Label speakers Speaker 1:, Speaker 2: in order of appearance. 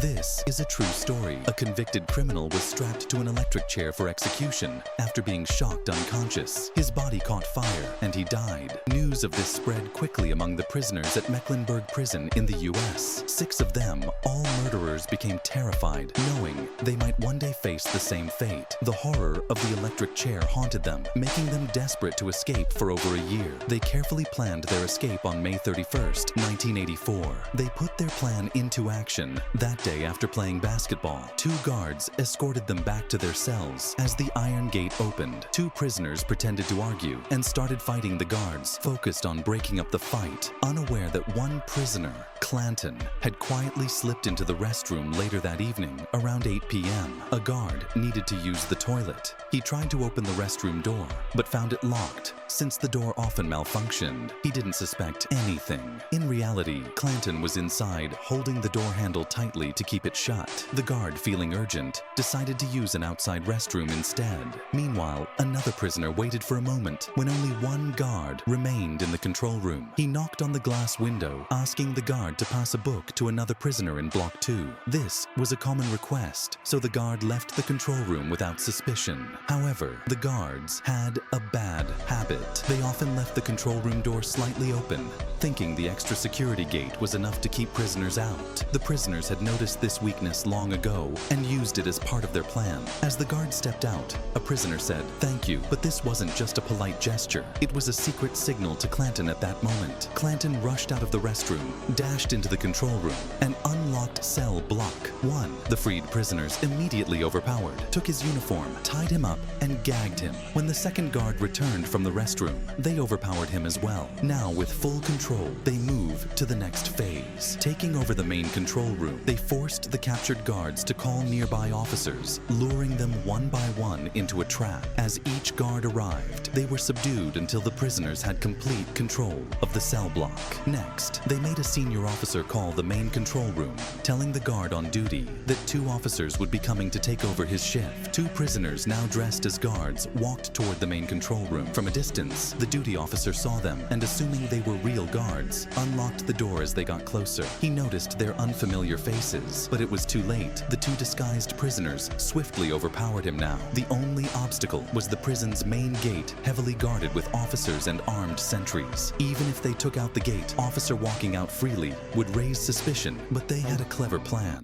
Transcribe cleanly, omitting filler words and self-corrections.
Speaker 1: This is a true story. A convicted criminal was strapped to an electric chair for execution after being shocked unconscious. His body caught fire and he died. News of this spread quickly among the prisoners at Mecklenburg Prison in the US. 6 of them, all murderers, became terrified, knowing they might one day face the same fate. The horror of the electric chair haunted them, making them desperate to escape for over a year. They carefully planned their escape on May 31st, 1984. They put their plan into action. That day, after playing basketball, 2 guards escorted them back to their cells. As the iron gate opened, 2 prisoners pretended to argue and started fighting the guards, focused on breaking up the fight, unaware that one prisoner, Clanton, had quietly slipped into the restroom later that evening around 8 p.m. A guard needed to use the toilet. He tried to open the restroom door, but found it locked. Since the door often malfunctioned, he didn't suspect anything. In reality, Clanton was inside, holding the door handle tightly to keep it shut. The guard, feeling urgent, decided to use an outside restroom instead. Meanwhile, another prisoner waited for a moment when only one guard remained in the control room. He knocked on the glass window, asking the guard to pass a book to another prisoner in Block 2. This was a common request, so the guard left the control room without suspicion. However, the guards had a bad habit. They often left the control room door slightly open, thinking the extra security gate was enough to keep prisoners out. The prisoners had noticed this weakness long ago and used it as part of their plan. As the guard stepped out, a prisoner said, "Thank you," but this wasn't just a polite gesture. It was a secret signal to Clanton at that moment. Clanton rushed out of the restroom, dashed into the control room, and unlocked cell block 1. The freed prisoners, immediately overpowered, took his uniform, tied him up, and gagged him. When the second guard returned from the restroom, they overpowered him as well. Now, with full control, they moved to the next phase. Taking over the main control room, they forced the captured guards to call nearby officers, luring them one by one into a trap. As each guard arrived, they were subdued until the prisoners had complete control of the cell block. Next, they made a senior officer call the main control room, telling the guard on duty that 2 officers would be coming to take over his shift. 2 prisoners, now dressed as guards, walked toward the main control room. From a distance, the duty officer saw them and, assuming they were real guards, unlocked the door as they got closer. He noticed their unfamiliar faces, but it was too late. The 2 disguised prisoners swiftly overpowered him now. The only obstacle was the prison's main gate, heavily guarded with officers and armed sentries. Even if they took out the gate, officer walking out freely would raise suspicion, but they had a clever plan.